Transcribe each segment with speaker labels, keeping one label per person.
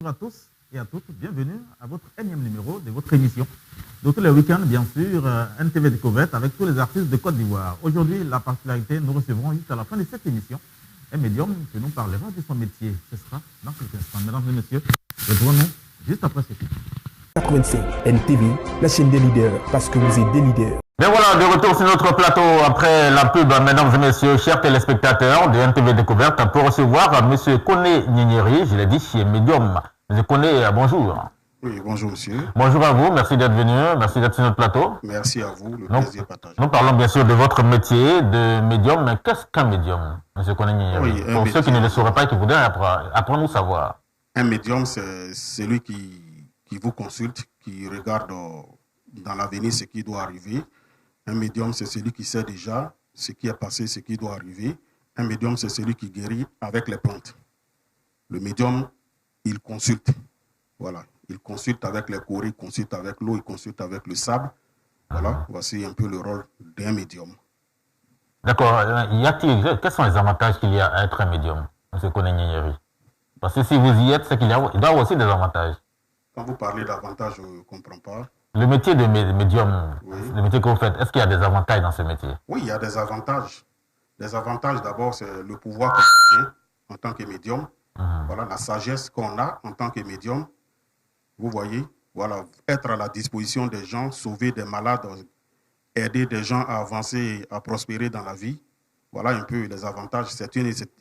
Speaker 1: Bonjour à tous et à toutes, bienvenue à votre énième numéro de votre émission. De tous les week-ends, bien sûr, NTV Découverte avec tous les artistes de Côte d'Ivoire. Aujourd'hui, la particularité, nous recevrons jusqu'à la fin de cette émission un médium que nous parlerons de son métier. Ce sera dans quelques instants. Mesdames et messieurs, retrouvons-nous juste après ceci.
Speaker 2: 85 NTV, la chaîne des leaders, parce que vous êtes des leaders.
Speaker 3: Mais voilà, de retour sur notre plateau après la pub, mesdames et messieurs, chers téléspectateurs de NTV Découverte, pour recevoir M. Koné Nyeri, je l'ai dit, chez Medium. M. Koné, bonjour.
Speaker 4: Oui, bonjour monsieur.
Speaker 3: Bonjour à vous, merci d'être venu, merci d'être sur notre plateau.
Speaker 4: Merci à vous, le plaisir partagé.
Speaker 3: Nous parlons bien sûr de votre métier de médium, mais qu'est-ce qu'un médium, M. Koné Nyeri?
Speaker 4: Oui,
Speaker 3: pour ceux qui ne le sauraient pas et qui voudraient apprendre nous savoir.
Speaker 4: Un médium, c'est celui qui vous consulte, qui regarde dans l'avenir ce qui doit arriver. Un médium, c'est celui qui sait déjà ce qui est passé, ce qui doit arriver. Un médium, c'est celui qui guérit avec les plantes. Le médium, il consulte. Voilà. Il consulte avec les coraux, il consulte avec l'eau, il consulte avec le sable. Voilà. Voici un peu le rôle d'un médium.
Speaker 3: D'accord. Quels sont les avantages qu'il y a à être un médium, M. Koné Nyeri? Parce que si vous y êtes, c'est qu'il doit y avoir aussi des avantages.
Speaker 4: Quand vous parlez d'avantages, je ne comprends pas.
Speaker 3: Le métier de médium,
Speaker 4: oui.
Speaker 3: Le métier que vous faites, est-ce qu'il y a des avantages dans ce métier?
Speaker 4: Oui, il y a des avantages. Les avantages, d'abord, c'est le pouvoir qu'on tient en tant que médium. Voilà, la sagesse qu'on a en tant que médium. Vous voyez, voilà, être à la disposition des gens, sauver des malades, aider des gens à avancer, à prospérer dans la vie. Voilà un peu les avantages.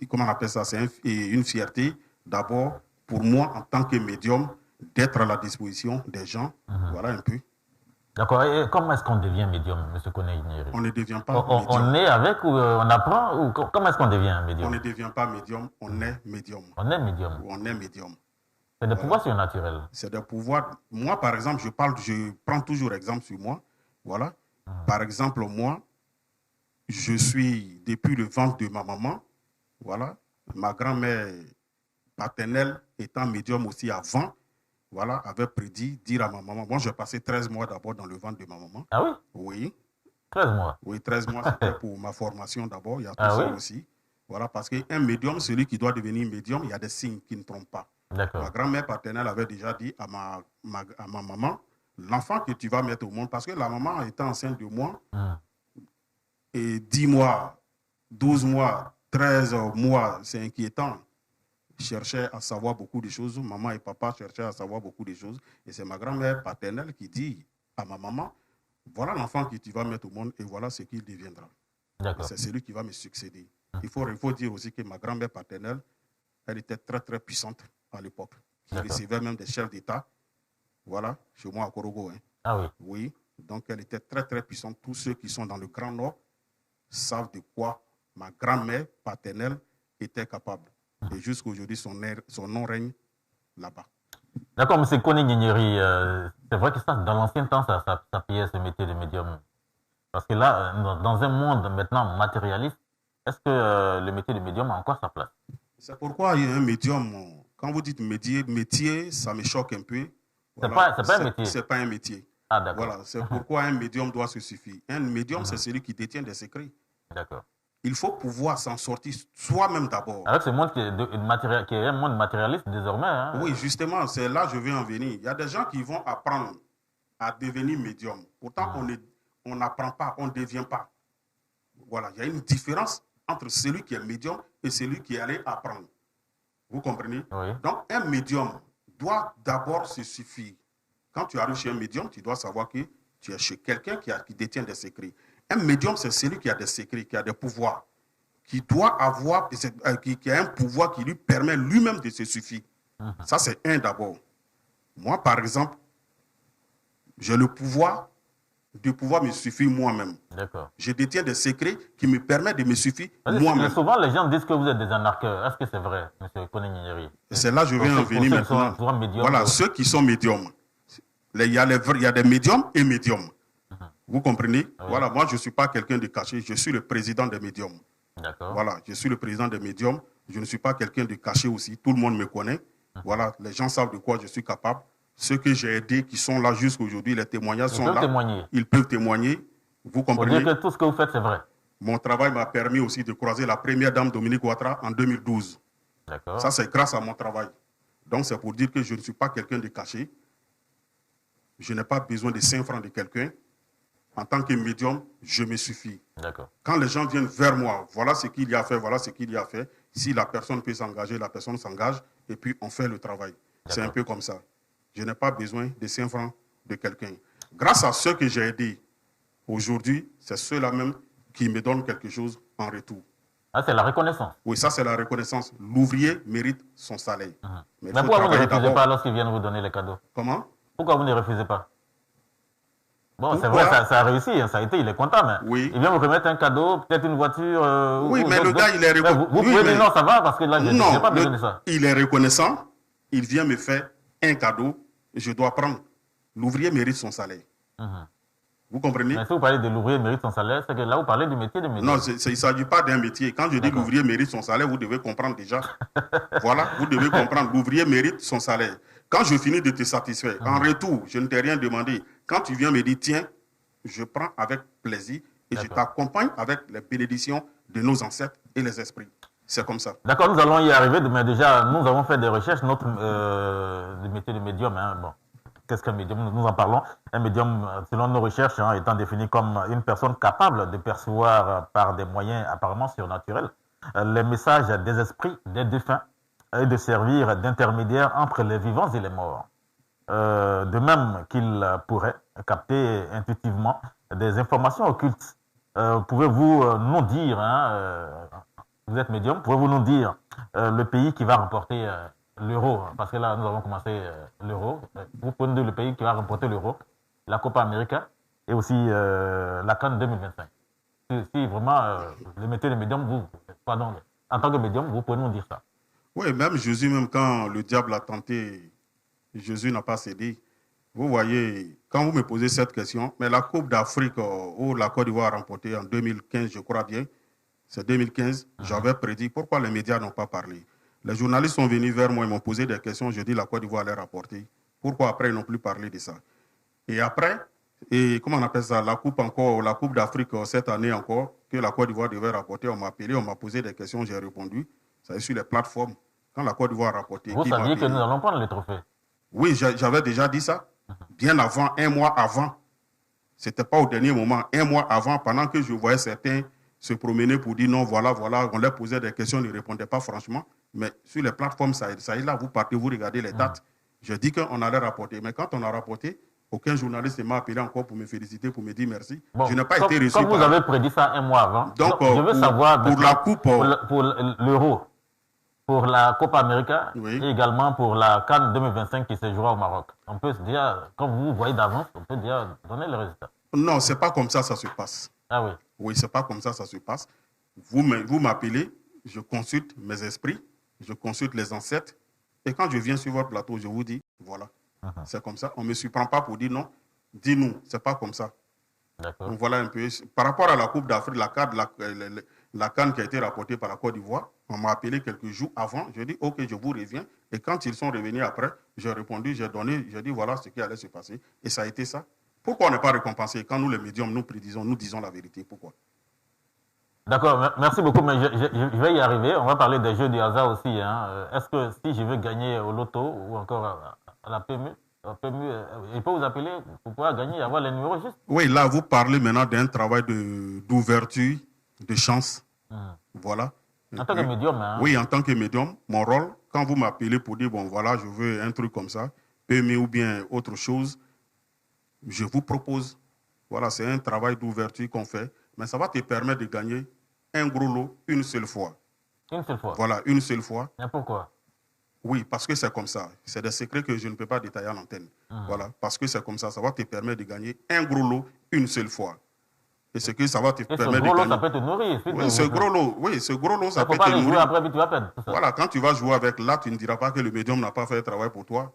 Speaker 4: Comment on appelle ça? C'est une fierté, d'abord, pour moi, en tant que médium, d'être à la disposition des gens. Voilà un peu.
Speaker 3: D'accord. Et comment est-ce qu'on devient médium, M. Koné Nyeri?
Speaker 4: On ne devient pas
Speaker 3: médium. On est avec ou on apprend ou comment est-ce qu'on devient médium?
Speaker 4: On ne devient pas médium, on est médium.
Speaker 3: On est médium.
Speaker 4: On est médium.
Speaker 3: C'est des pouvoirs surnaturels.
Speaker 4: C'est des pouvoirs. Moi, par exemple, je prends toujours exemple sur moi. Voilà. Par exemple, moi, je suis depuis le ventre de ma maman. Voilà. Ma grand-mère paternelle étant médium aussi avant. Voilà, avait prédit, dire à ma maman. Moi, j'ai passé 13 mois d'abord dans le ventre de ma maman.
Speaker 3: Ah oui?
Speaker 4: Oui.
Speaker 3: 13 mois?
Speaker 4: Oui, 13 mois, c'était pour ma formation d'abord. Il y a tout ça aussi. Voilà, parce qu'un médium, celui qui doit devenir médium, il y a des signes qui ne trompent pas. Ma grand-mère paternelle avait déjà dit à ma maman, l'enfant que tu vas mettre au monde, parce que la maman était enceinte de moi, et 10 mois, 12 mois, 13 mois, c'est inquiétant. Cherchait à savoir beaucoup de choses. Maman et papa cherchaient à savoir beaucoup de choses. Et c'est ma grand-mère paternelle qui dit à ma maman, voilà l'enfant que tu vas mettre au monde et voilà ce qu'il deviendra. C'est celui qui va me succéder. Il faut dire aussi que ma grand-mère paternelle, elle était très très puissante à l'époque. Qui recevait même des chefs d'État. Voilà, chez moi à Korogo. Hein.
Speaker 3: Ah oui?
Speaker 4: Oui, donc elle était très très puissante. Tous ceux qui sont dans le Grand Nord savent de quoi ma grand-mère paternelle était capable. Et jusqu'à aujourd'hui, son nom règne là-bas.
Speaker 3: D'accord, M. Koné Nyeri, c'est vrai que ça, dans l'ancien temps, ça payait ce métier de médium. Parce que là, dans un monde maintenant matérialiste, est-ce que le métier de médium a encore sa place?
Speaker 4: C'est pourquoi il y a un médium. Quand vous dites métier, ça me choque un peu.
Speaker 3: Voilà. C'est pas un métier?
Speaker 4: C'est pas un métier.
Speaker 3: Ah, d'accord.
Speaker 4: Voilà, c'est pourquoi un médium doit se suffire. Un médium, c'est celui qui détient des secrets.
Speaker 3: D'accord.
Speaker 4: Il faut pouvoir s'en sortir soi-même d'abord.
Speaker 3: Avec ce monde qui est un monde matérialiste désormais. Hein.
Speaker 4: Oui, justement, c'est là que je vais en venir. Il y a des gens qui vont apprendre à devenir médium. Pourtant, on n'apprend pas, on ne devient pas. Voilà, il y a une différence entre celui qui est médium et celui qui est allé apprendre. Vous comprenez?
Speaker 3: Oui.
Speaker 4: Donc, un médium doit d'abord se suffire. Quand tu arrives chez un médium, tu dois savoir que tu es chez quelqu'un qui détient des secrets. Un médium, c'est celui qui a des secrets, qui a des pouvoirs, qui doit avoir, qui a un pouvoir qui lui permet lui-même de se suffire. Ça, c'est un d'abord. Moi, par exemple, j'ai le pouvoir de pouvoir me suffire moi-même.
Speaker 3: D'accord.
Speaker 4: Je détiens des secrets qui me permettent de me suffire moi-même.
Speaker 3: Souvent, les gens disent que vous êtes des anarcheurs. Est-ce que c'est vrai, M. Koné Nyeri?
Speaker 4: C'est là que je vais en venir maintenant. Voilà, ceux qui sont médiums. Il y a des médiums et médiums. Vous comprenez? Oui. Voilà, moi, je ne suis pas quelqu'un de caché. Je suis le président des médiums.
Speaker 3: D'accord.
Speaker 4: Voilà, je suis le président des médiums. Je ne suis pas quelqu'un de caché aussi. Tout le monde me connaît. Voilà, les gens savent de quoi je suis capable. Ceux que j'ai aidés, qui sont là jusqu'à aujourd'hui, les témoignages sont là. Ils peuvent témoigner. Vous comprenez?
Speaker 3: Vous dire que tout ce que vous faites, c'est vrai.
Speaker 4: Mon travail m'a permis aussi de croiser la première dame Dominique Ouattara en 2012.
Speaker 3: D'accord.
Speaker 4: Ça, c'est grâce à mon travail. Donc, c'est pour dire que je ne suis pas quelqu'un de caché. Je n'ai pas besoin de 5 francs de quelqu'un. En tant que médium, je me suffis. Quand les gens viennent vers moi, voilà ce qu'il y a fait, voilà ce qu'il y a fait. Si la personne peut s'engager, la personne s'engage et puis on fait le travail. C'est un peu comme ça. Je n'ai pas besoin de 5 francs de quelqu'un. Grâce à ceux que j'ai aidés aujourd'hui, c'est ceux-là même qui me donnent quelque chose en retour.
Speaker 3: Ah, c'est la reconnaissance.
Speaker 4: Oui, ça c'est la reconnaissance. L'ouvrier mérite son salaire.
Speaker 3: Mais pourquoi vous ne refusez pas lorsqu'ils viennent vous donner les cadeaux?
Speaker 4: Comment?
Speaker 3: Pourquoi vous ne refusez pas? Bon, c'est vrai, ça a réussi, ça a été, il est content, mais il vient vous remettre un cadeau, peut-être une voiture.
Speaker 4: Oui, mais le gars, il est reconnaissant.
Speaker 3: Vous pouvez dire non, ça va, parce que là, je n'ai pas besoin de ça.
Speaker 4: Il est reconnaissant, il vient me faire un cadeau, je dois prendre. L'ouvrier mérite son salaire. Vous comprenez?
Speaker 3: Mais si vous parlez de l'ouvrier mérite son salaire, c'est que là, vous parlez du métier de médium.
Speaker 4: Non, il ne s'agit pas d'un métier. Quand je dis l'ouvrier mérite son salaire, vous devez comprendre déjà. Voilà, vous devez comprendre. L'ouvrier mérite son salaire. Quand je finis de te satisfaire, en retour, je ne t'ai rien demandé. Quand tu viens me dire, tiens, je prends avec plaisir et je t'accompagne avec les bénédictions de nos ancêtres et les esprits. C'est comme ça.
Speaker 3: D'accord, nous allons y arriver, mais déjà, nous avons fait des recherches. Notre métier de médium, hein, bon. Qu'est-ce qu'un médium? Nous en parlons. Un médium, selon nos recherches, étant défini comme une personne capable de percevoir par des moyens apparemment surnaturels les messages des esprits, des défunts, et de servir d'intermédiaire entre les vivants et les morts. De même qu'il pourrait capter intuitivement des informations occultes. Pouvez-vous nous dire, vous êtes médium, pouvez-vous nous dire le pays qui va remporter l'euro, parce que là, nous avons commencé l'euro. Vous pouvez nous dire le pays qui va remporter l'euro, la Copa América et aussi la CAN 2025. Si vraiment le métier de médium, en tant que médium, vous pouvez nous dire ça.
Speaker 4: Oui, même Jésus, même quand le diable a tenté, Jésus n'a pas cédé. Vous voyez, quand vous me posez cette question, mais la Coupe d'Afrique où la Côte d'Ivoire a remporté en 2015, je crois bien, c'est 2015, j'avais prédit pourquoi les médias n'ont pas parlé. Les journalistes sont venus vers moi et m'ont posé des questions. Je dis la Côte d'Ivoire allait rapporter. Pourquoi après ils n'ont plus parlé de ça? Et après, comment on appelle ça, la Coupe d'Afrique cette année encore, que la Côte d'Ivoire devait rapporter, on m'a appelé, on m'a posé des questions, j'ai répondu. Ça est sur les plateformes. Quand la Côte d'Ivoire a rapporté.
Speaker 3: Vous saviez que nous allons prendre les trophées?
Speaker 4: Oui, j'avais déjà dit ça. Bien avant, un mois avant. Ce n'était pas au dernier moment, un mois avant, pendant que je voyais certains se promener pour dire non, voilà, on leur posait des questions, ils ne répondaient pas franchement. Mais sur les plateformes, ça est là, vous partez, vous regardez les dates. Je dis qu'on allait rapporter. Mais quand on a rapporté, aucun journaliste ne m'a appelé encore pour me féliciter, pour me dire merci.
Speaker 3: Bon,
Speaker 4: je n'ai pas été reçu.
Speaker 3: Comme vous avez prédit ça un mois avant,
Speaker 4: donc,
Speaker 3: je veux savoir
Speaker 4: pour la Coupe,
Speaker 3: pour l'Euro, pour la Copa América et également pour la CAN 2025 qui se jouera au Maroc. On peut se dire, quand vous voyez d'avance, on peut dire, donner le résultat.
Speaker 4: Non, ce n'est pas comme ça se passe.
Speaker 3: Ah oui?
Speaker 4: Oui, ce n'est pas comme ça se passe. Vous m'appelez, je consulte mes esprits, je consulte les ancêtres. Et quand je viens sur votre plateau, je vous dis, voilà, c'est comme ça. On ne me surprend pas pour dire non. Dis-nous, ce n'est pas comme ça. Donc voilà un peu. Par rapport à la Coupe d'Afrique, la CAN qui a été rapportée par la Côte d'Ivoire, on m'a appelé quelques jours avant. Je dis, OK, je vous reviens. Et quand ils sont revenus après, j'ai répondu, j'ai dit, voilà ce qui allait se passer. Et ça a été ça. Pourquoi on n'est pas récompensé? Quand nous, les médiums, nous disons la vérité. Pourquoi?
Speaker 3: D'accord, merci beaucoup, mais je vais y arriver. On va parler des jeux du hasard aussi. Est-ce que si je veux gagner au loto ou encore à la PMU, il peut vous appeler pour pouvoir gagner et avoir les numéros justes?
Speaker 4: Oui, là, vous parlez maintenant d'un travail d'ouverture, de chance. Voilà.
Speaker 3: En tant que médium.
Speaker 4: Oui, en tant que médium, mon rôle, quand vous m'appelez pour dire, bon, voilà, je veux un truc comme ça, PMU ou bien autre chose, je vous propose. Voilà, c'est un travail d'ouverture qu'on fait. Mais ça va te permettre de gagner un gros lot une seule fois.
Speaker 3: Une seule fois?
Speaker 4: Voilà, une seule fois.
Speaker 3: Et pourquoi?
Speaker 4: Oui, parce que c'est comme ça. C'est des secrets que je ne peux pas détailler à l'antenne. Voilà, parce que c'est comme ça. Ça va te permettre de gagner un gros lot une seule fois. Et ce que ça va te permettre de gagner.
Speaker 3: Ce gros lot, ça peut te nourrir.
Speaker 4: Oui, ce gros lot, ça peut te nourrir.
Speaker 3: Après, tu vas perdre.
Speaker 4: Voilà, quand tu vas jouer avec là, tu ne diras pas que le médium n'a pas fait le travail pour toi.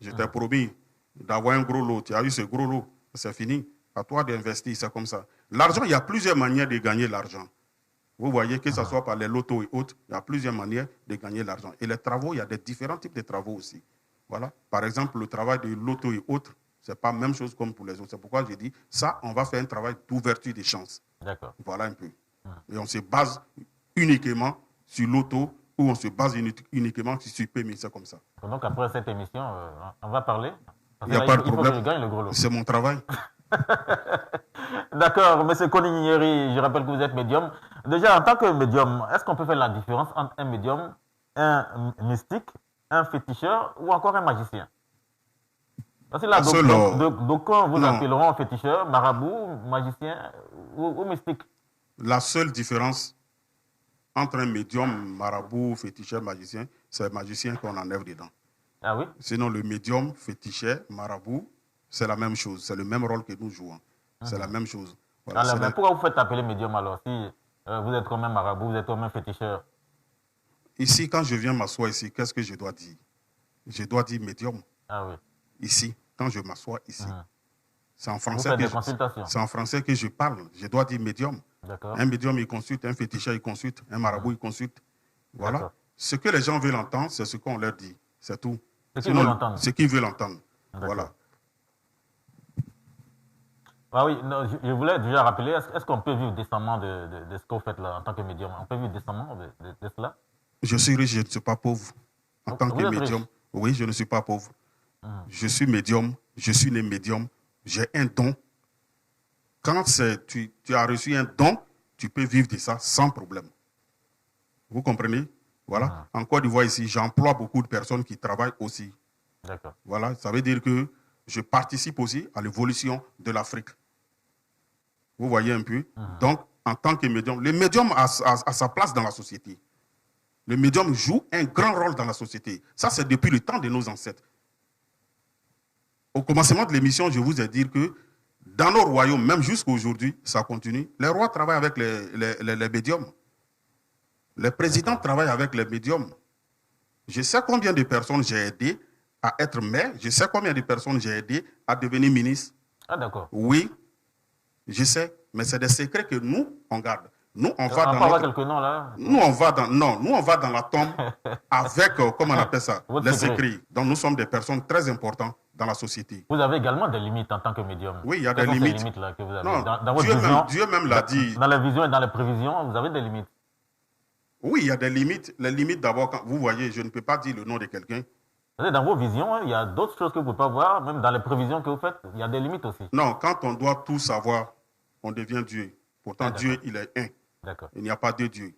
Speaker 4: Je t'ai promis d'avoir un gros lot. Tu as eu ce gros lot. C'est fini. À toi d'investir, c'est comme ça. L'argent, il y a plusieurs manières de gagner l'argent. Vous voyez, que ce soit par les lotos et autres, il y a plusieurs manières de gagner l'argent. Et les travaux, il y a des différents types de travaux aussi. Voilà. Par exemple, le travail de loto et autres, ce n'est pas la même chose comme pour les autres. C'est pourquoi j'ai dit, ça, on va faire un travail d'ouverture des chances.
Speaker 3: D'accord.
Speaker 4: Voilà un peu. Et on se base uniquement sur loto où on se base uniquement sur PMI, c'est comme ça.
Speaker 3: Donc après cette émission, on va parler.
Speaker 4: Il n'y a pas de problème.
Speaker 3: Il faut que je gagne le gros lot.
Speaker 4: C'est mon travail.
Speaker 3: D'accord, M. Kony Gnigneri, je rappelle que vous êtes médium. Déjà, en tant que médium, est-ce qu'on peut faire la différence entre un médium, un mystique, un féticheur ou encore un magicien? Parce que là, d'aucuns vous appelleront féticheur, marabout, magicien ou mystique.
Speaker 4: La seule différence entre un médium, marabout, féticheur, magicien, c'est le magicien qu'on enlève dedans.
Speaker 3: Ah oui?
Speaker 4: Sinon, le médium, féticheur, marabout, c'est la même chose. C'est le même rôle que nous jouons. C'est la même chose. Voilà,
Speaker 3: alors, mais pourquoi vous faites appeler médium alors? Si vous êtes comme un marabout, vous êtes comme un féticheur.
Speaker 4: Ici, quand je viens m'asseoir ici, qu'est-ce que je dois dire? Je dois dire médium.
Speaker 3: Ah oui.
Speaker 4: Ici, quand je m'assois ici. C'est en français que je parle. Je dois dire médium. Un médium, il consulte. Un féticheur, il consulte. Un marabout, il consulte. Voilà. Ce que les gens veulent entendre, c'est ce qu'on leur dit. C'est tout.
Speaker 3: Ce qu'ils veulent entendre.
Speaker 4: Ce qu'ils veulent entendre. Voilà.
Speaker 3: Ah oui, non, je voulais déjà rappeler, est-ce qu'on peut vivre décemment de ce que vous faites là en tant que médium? On peut vivre décemment de cela?
Speaker 4: Je suis riche, je ne suis pas pauvre. En tant que médium, oui, je ne suis pas pauvre. Je suis médium, je suis né médium, j'ai un don. Quand tu as reçu un don, tu peux vivre de ça sans problème. Vous comprenez? Voilà. En Côte d'Ivoire ici, j'emploie beaucoup de personnes qui travaillent aussi.
Speaker 3: D'accord.
Speaker 4: Voilà, ça veut dire que je participe aussi à l'évolution de l'Afrique. Vous voyez un peu? Donc, en tant que médium, le médium a sa place dans la société. Le médium joue un grand rôle dans la société. Ça, c'est depuis le temps de nos ancêtres. Au commencement de l'émission, je vous ai dit que dans nos royaumes, même jusqu'à aujourd'hui, ça continue. Les rois travaillent avec les médiums. Les présidents travaillent avec les médiums. Je sais combien de personnes j'ai aidé à être maire. Je sais combien de personnes j'ai aidé à devenir ministre.
Speaker 3: Ah, d'accord.
Speaker 4: Oui, je sais. Mais c'est des secrets que nous, on garde. Nous, on va dans
Speaker 3: quelques noms, là.
Speaker 4: Nous, on va dans la tombe avec, comment on appelle ça, les secrets. Donc, nous sommes des personnes très importantes dans la société.
Speaker 3: Vous avez également des limites en tant que médium.
Speaker 4: Oui, il y a des limites.
Speaker 3: Ces limites-là que vous avez.
Speaker 4: Non,
Speaker 3: dans votre vision,
Speaker 4: Dieu même l'a dit.
Speaker 3: Dans les visions et dans les prévisions, vous avez des limites.
Speaker 4: Oui, il y a des limites. Les limites, d'abord, quand vous voyez, je ne peux pas dire le nom de quelqu'un.
Speaker 3: Dans vos visions, il y a d'autres choses que vous ne pouvez pas voir, même dans les prévisions que vous faites, il y a des limites aussi.
Speaker 4: Non, quand on doit tout savoir, on devient Dieu. Pourtant, Dieu, il est un. Il n'y a pas de Dieu.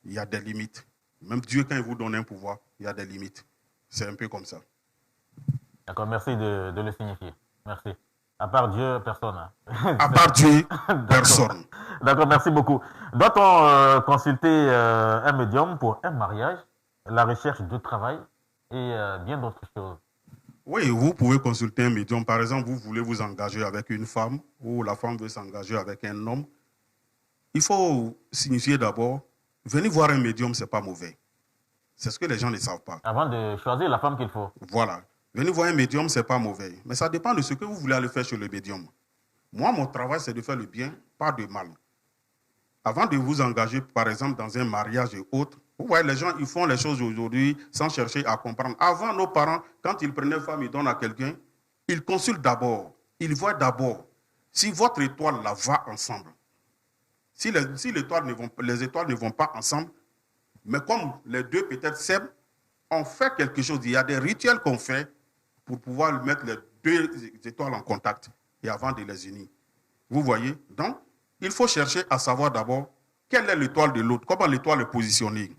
Speaker 4: Il y a des limites. Même Dieu, quand il vous donne un pouvoir, il y a des limites. C'est un peu comme ça.
Speaker 3: D'accord, merci de le signifier. Merci. À part Dieu, personne.
Speaker 4: À part Dieu, personne.
Speaker 3: D'accord, merci beaucoup. Doit-on consulter un médium pour un mariage, la recherche de travail et bien d'autres choses?
Speaker 4: Oui, vous pouvez consulter un médium. Par exemple, vous voulez vous engager avec une femme ou la femme veut s'engager avec un homme. Il faut signifier d'abord, venir voir un médium, ce n'est pas mauvais. C'est ce que les gens ne savent pas.
Speaker 3: Avant de choisir la femme qu'il faut.
Speaker 4: Voilà. Venir voir un médium, ce n'est pas mauvais. Mais ça dépend de ce que vous voulez aller faire chez le médium. Moi, mon travail, c'est de faire le bien, pas de mal. Avant de vous engager, par exemple, dans un mariage et autres, vous voyez, les gens, ils font les choses aujourd'hui sans chercher à comprendre. Avant, nos parents, quand ils prenaient femme, ils donnent à quelqu'un, ils consultent d'abord. Ils voient d'abord si votre étoile là va ensemble. Si les étoiles ne vont pas ensemble, mais comme les deux peut-être s'aiment, on fait quelque chose. Il y a des rituels qu'on fait pour pouvoir mettre les deux étoiles en contact et avant de les unir. Vous voyez? Donc, il faut chercher à savoir d'abord quelle est l'étoile de l'autre, comment l'étoile est positionnée.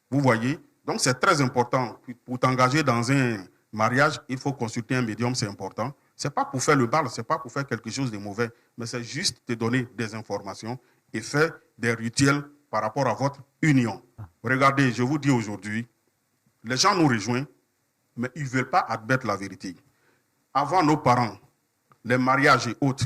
Speaker 4: Vous voyez? Donc, c'est très important. Pour t'engager dans un mariage, il faut consulter un médium, c'est important. Ce n'est pas pour faire le bal, ce n'est pas pour faire quelque chose de mauvais, mais c'est juste te donner des informations et faire des rituels par rapport à votre union. Regardez, je vous dis aujourd'hui, les gens nous rejoignent, mais ils ne veulent pas admettre la vérité. Avant nos parents, les mariages et autres,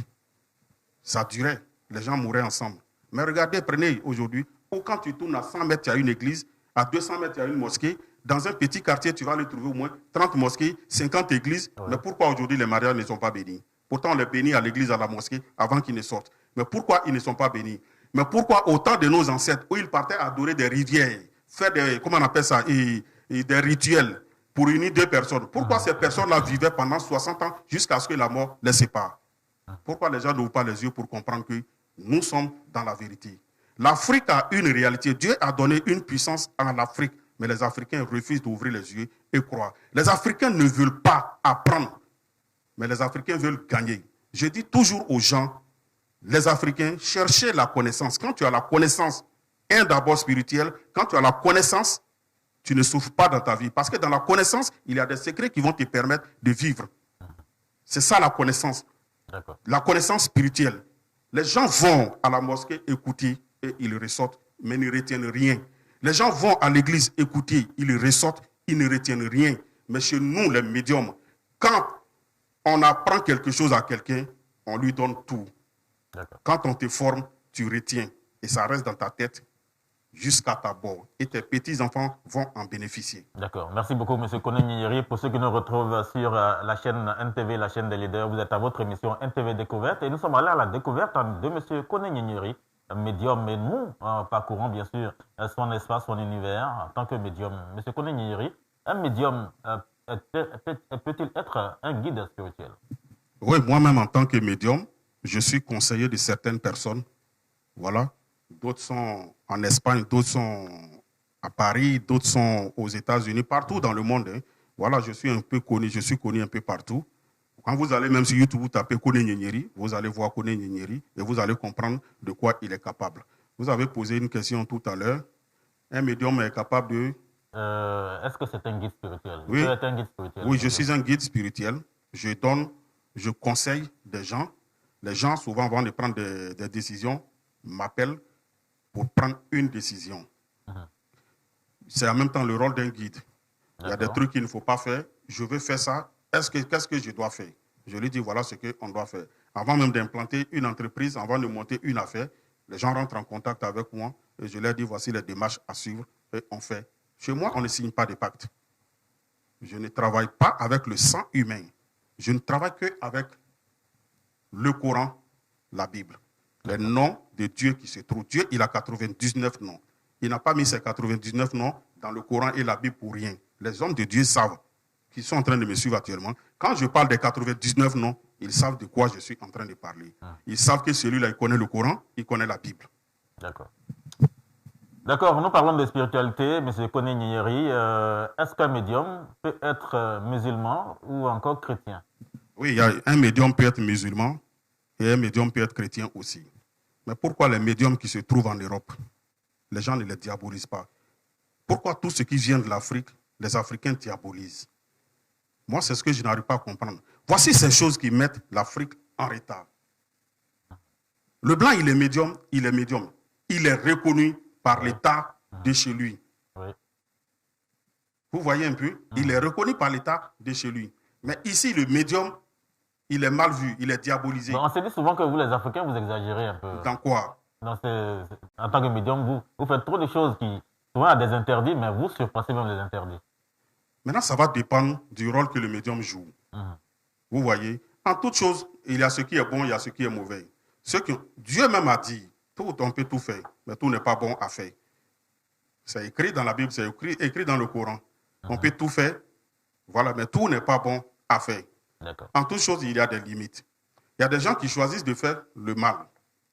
Speaker 4: ça durait, les gens mouraient ensemble. Mais regardez, prenez aujourd'hui, quand tu tournes à 100 mètres, il y a une église, à 200 mètres, il y a une mosquée. Dans un petit quartier, tu vas aller trouver au moins 30 mosquées, 50 églises. Ouais. Mais pourquoi aujourd'hui les mariages ne sont pas bénis? Pourtant, on les bénit à l'église, à la mosquée, avant qu'ils ne sortent. Mais pourquoi ils ne sont pas bénis? Mais pourquoi au temps de nos ancêtres, où ils partaient adorer des rivières, faire des, comment on appelle ça, et des rituels pour unir deux personnes? Pourquoi ces personnes-là vivaient pendant 60 ans jusqu'à ce que la mort les sépare? Pourquoi les gens n'ouvrent pas les yeux pour comprendre que nous sommes dans la vérité? L'Afrique a une réalité. Dieu a donné une puissance à l'Afrique Mais les Africains refusent d'ouvrir les yeux et croire. Les Africains ne veulent pas apprendre, mais les Africains veulent gagner. Je dis toujours aux gens, les Africains, cherchez la connaissance. Quand tu as la connaissance, d'abord spirituelle, quand tu as la connaissance, tu ne souffres pas dans ta vie. Parce que dans la connaissance, il y a des secrets qui vont te permettre de vivre. C'est ça la connaissance. La connaissance spirituelle. Les gens vont à la mosquée écouter et ils ressortent, mais ne retiennent rien. Les gens vont à l'église écouter, ils ressortent, ils ne retiennent rien. Mais chez nous, les médiums, quand on apprend quelque chose à quelqu'un, on lui donne tout. Quand on te forme, tu retiens. Et ça reste dans ta tête jusqu'à ta mort. Et tes petits-enfants vont en bénéficier.
Speaker 3: D'accord. Merci beaucoup, M. Koné Gnigniri. Pour ceux qui nous retrouvent sur la chaîne NTV, la chaîne des leaders, vous êtes à votre émission NTV Découverte. Et nous sommes allés à la découverte de M. Koné Gnigniri, médium. Et nous parcourons bien sûr son espace, son univers en tant que médium. M. Koné Gnigniri, un médium peut-il être un guide spirituel?
Speaker 4: Oui, moi-même en tant que médium, je suis conseiller de certaines personnes. Voilà. D'autres sont en Espagne, d'autres sont à Paris, d'autres sont aux États-Unis, partout dans le monde. Hein. Voilà, je suis connu un peu partout. Quand vous allez même sur YouTube, vous tapez Koné Gnigniri, vous allez voir Koné Gnigniri et vous allez comprendre de quoi il est capable. Vous avez posé une question tout à l'heure. Un médium est capable de...
Speaker 3: Est-ce que c'est un guide spirituel?
Speaker 4: Oui,
Speaker 3: un guide spirituel,
Speaker 4: oui, je suis un guide spirituel. Je conseille des gens. Les gens, souvent, avant de prendre des décisions, m'appellent pour prendre une décision. C'est en même temps le rôle d'un guide. Il y a des trucs qu'il ne faut pas faire. Je veux faire ça. Qu'est-ce que je dois faire? Je lui dis, voilà ce qu'on doit faire. Avant même d'implanter une entreprise, avant de monter une affaire, les gens rentrent en contact avec moi et je leur dis, voici les démarches à suivre et on fait. Chez moi, on ne signe pas de pacte. Je ne travaille pas avec le sang humain. Je ne travaille qu'avec le Coran, la Bible. Les noms de Dieu qui se trouvent. Dieu, il a 99 noms. Il n'a pas mis ces 99 noms dans le Coran et la Bible pour rien. Les hommes de Dieu savent, qui sont en train de me suivre actuellement. Quand je parle des 99 noms, ils savent de quoi je suis en train de parler. Ils savent que celui-là, il connaît le Coran, il connaît la Bible.
Speaker 3: D'accord. D'accord, nous parlons de spiritualité, M. Koné Gnigniri. Est-ce qu'un médium peut être musulman ou encore chrétien?
Speaker 4: Oui, un médium peut être musulman et un médium peut être chrétien aussi. Mais pourquoi les médiums qui se trouvent en Europe, les gens ne les diabolisent pas? Pourquoi tout ce qui vient de l'Afrique, les Africains diabolisent? Moi, c'est ce que je n'arrive pas à comprendre. Voici ces choses qui mettent l'Afrique en retard. Le blanc, il est médium, il est médium. Il est reconnu par l'État de chez lui. Vous voyez un peu? Il est reconnu par l'État de chez lui. Mais ici, le médium, il est mal vu, il est diabolisé.
Speaker 3: On se dit souvent que vous, les Africains, vous exagérez un peu.
Speaker 4: Dans quoi?
Speaker 3: En tant que médium, vous faites trop de choses qui, souvent, a des interdits, mais vous surpassez même les interdits.
Speaker 4: Maintenant, ça va dépendre du rôle que le médium joue. Vous voyez? En toute chose, il y a ce qui est bon, il y a ce qui est mauvais. Dieu même a dit, on peut tout faire, mais tout n'est pas bon à faire. C'est écrit dans la Bible, c'est écrit dans le Coran. On peut tout faire, voilà, mais tout n'est pas bon à faire. En toute chose, il y a des limites. Il y a des gens qui choisissent de faire le mal.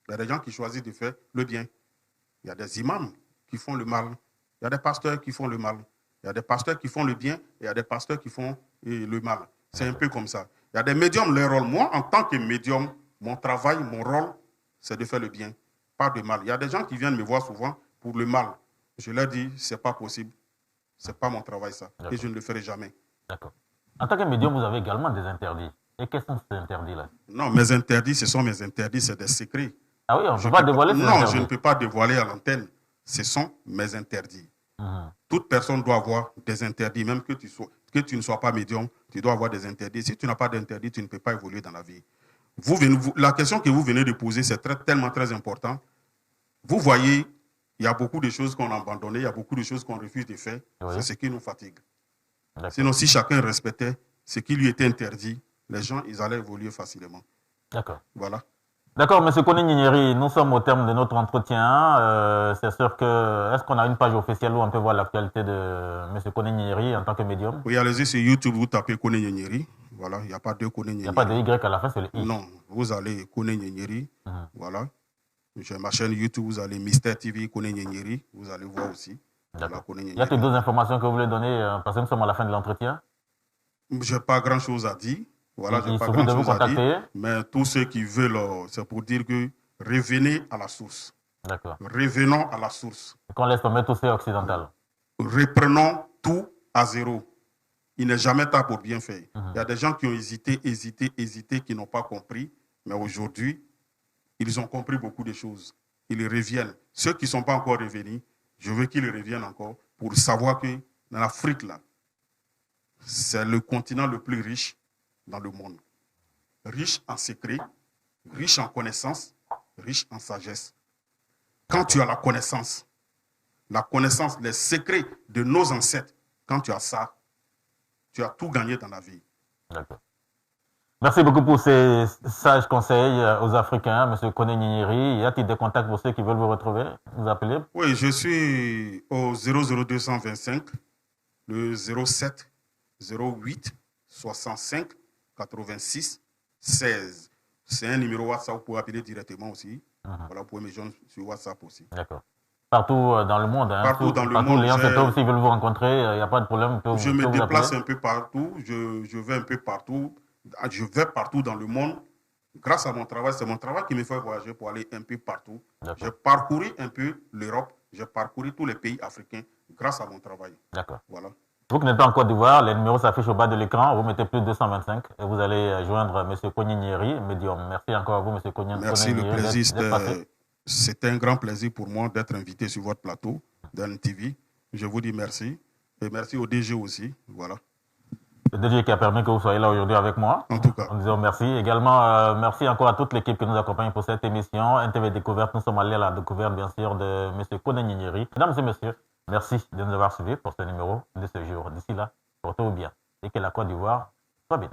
Speaker 4: Il y a des gens qui choisissent de faire le bien. Il y a des imams qui font le mal. Il y a des pasteurs qui font le mal. Il y a des pasteurs qui font le bien et il y a des pasteurs qui font le mal. C'est un peu comme ça. Il y a des médiums, leur rôle. Moi, en tant que médium, mon travail, mon rôle, c'est de faire le bien, pas de mal. Il y a des gens qui viennent me voir souvent pour le mal. Je leur dis, c'est pas possible. C'est pas mon travail, ça. Et je ne le ferai jamais.
Speaker 3: D'accord. En tant que médium, vous avez également des interdits. Et quels sont ces interdits-là?
Speaker 4: Non, mes interdits, ce sont mes interdits, c'est des secrets.
Speaker 3: Ah oui, on ne peut pas dévoiler ces interdits?
Speaker 4: Non, je ne peux pas dévoiler à l'antenne. Ce sont mes interdits. Toute personne doit avoir des interdits, même que tu ne sois pas médium, tu dois avoir des interdits. Si tu n'as pas d'interdit, tu ne peux pas évoluer dans la vie. La question que vous venez de poser, c'est tellement très important. Vous voyez, il y a beaucoup de choses qu'on a abandonnées, il y a beaucoup de choses qu'on refuse de faire. C'est ce qui nous fatigue. Sinon, si chacun respectait ce qui lui était interdit, les gens, ils allaient évoluer facilement.
Speaker 3: D'accord.
Speaker 4: Voilà.
Speaker 3: D'accord, M. Koné Gnigniri, nous sommes au terme de notre entretien. C'est sûr que... Est-ce qu'on a une page officielle où on peut voir l'actualité de M. Koné Gnigniri en tant que médium?
Speaker 4: Oui, allez-y sur YouTube, vous tapez Koné Gnigniri. Voilà, il n'y a pas de Koné Gnigniri.
Speaker 3: Il n'y a pas de Y à la fin, c'est le I.
Speaker 4: Non, vous allez Koné Gnigniri. Voilà. J'ai ma chaîne YouTube, vous allez Mister TV Koné Gnigniri. Vous allez voir aussi.
Speaker 3: Il y a d'autres informations que vous voulez donner parce que nous sommes à la fin de l'entretien.
Speaker 4: Je n'ai pas grand-chose à dire. Voilà, je n'ai pas grand-chose à dire. Mais tous ceux qui veulent, c'est pour dire que revenez à la source.
Speaker 3: D'accord.
Speaker 4: Revenons à la source.
Speaker 3: Qu'on laisse tomber tout ce occidental.
Speaker 4: Reprenons tout à zéro. Il n'est jamais tard pour bien faire. Il y a des gens qui ont hésité, qui n'ont pas compris. Mais aujourd'hui, ils ont compris beaucoup de choses. Ils reviennent. Ceux qui ne sont pas encore revenus, je veux qu'ils reviennent encore pour savoir que dans l'Afrique, là, c'est le continent le plus riche dans le monde. Riche en secrets, riche en connaissances, riche en sagesse. Quand tu as la connaissance, les secrets de nos ancêtres, quand tu as ça, tu as tout gagné dans la vie.
Speaker 3: D'accord. Merci beaucoup pour ces sages conseils aux Africains, M. Koné Nyinyiri. Y a-t-il des contacts pour ceux qui veulent vous retrouver, vous appeler?
Speaker 4: Oui, je suis au 00225, le 07 08 65 86 16. C'est un numéro WhatsApp, vous pouvez appeler directement aussi. Voilà, vous pouvez me joindre sur WhatsApp aussi.
Speaker 3: D'accord. Partout dans le monde. Hein,
Speaker 4: partout dans le monde.
Speaker 3: Les gens s'ils veulent vous rencontrer, il n'y a pas de problème.
Speaker 4: Je me déplace un peu partout. Je vais un peu partout. Je vais partout dans le monde. Grâce à mon travail, c'est mon travail qui me fait voyager pour aller un peu partout. J'ai parcouru un peu l'Europe. J'ai parcouru tous les pays africains grâce à mon travail.
Speaker 3: D'accord.
Speaker 4: Voilà.
Speaker 3: Vous qui n'êtes pas en Côte d'Ivoire, les numéros s'affichent au bas de l'écran. Vous mettez plus 225 et vous allez joindre M. Koné Nyinyiri, médium. Merci encore à vous, M. Koné Nyinyiri.
Speaker 4: Merci, le plaisir. C'était un grand plaisir pour moi d'être invité sur votre plateau d'NTV. Je vous dis merci. Et merci au DG aussi. Voilà.
Speaker 3: Le DG qui a permis que vous soyez là aujourd'hui avec moi.
Speaker 4: En tout cas.
Speaker 3: En disant merci. Également, merci encore à toute l'équipe qui nous accompagne pour cette émission. NTV Découverte, nous sommes allés à la découverte, bien sûr, de M. Koné Nyinyiri. Mesdames et messieurs, merci de nous avoir suivis pour ce numéro de ce jour. D'ici là, portez-vous bien et que la Côte d'Ivoire soit bénie.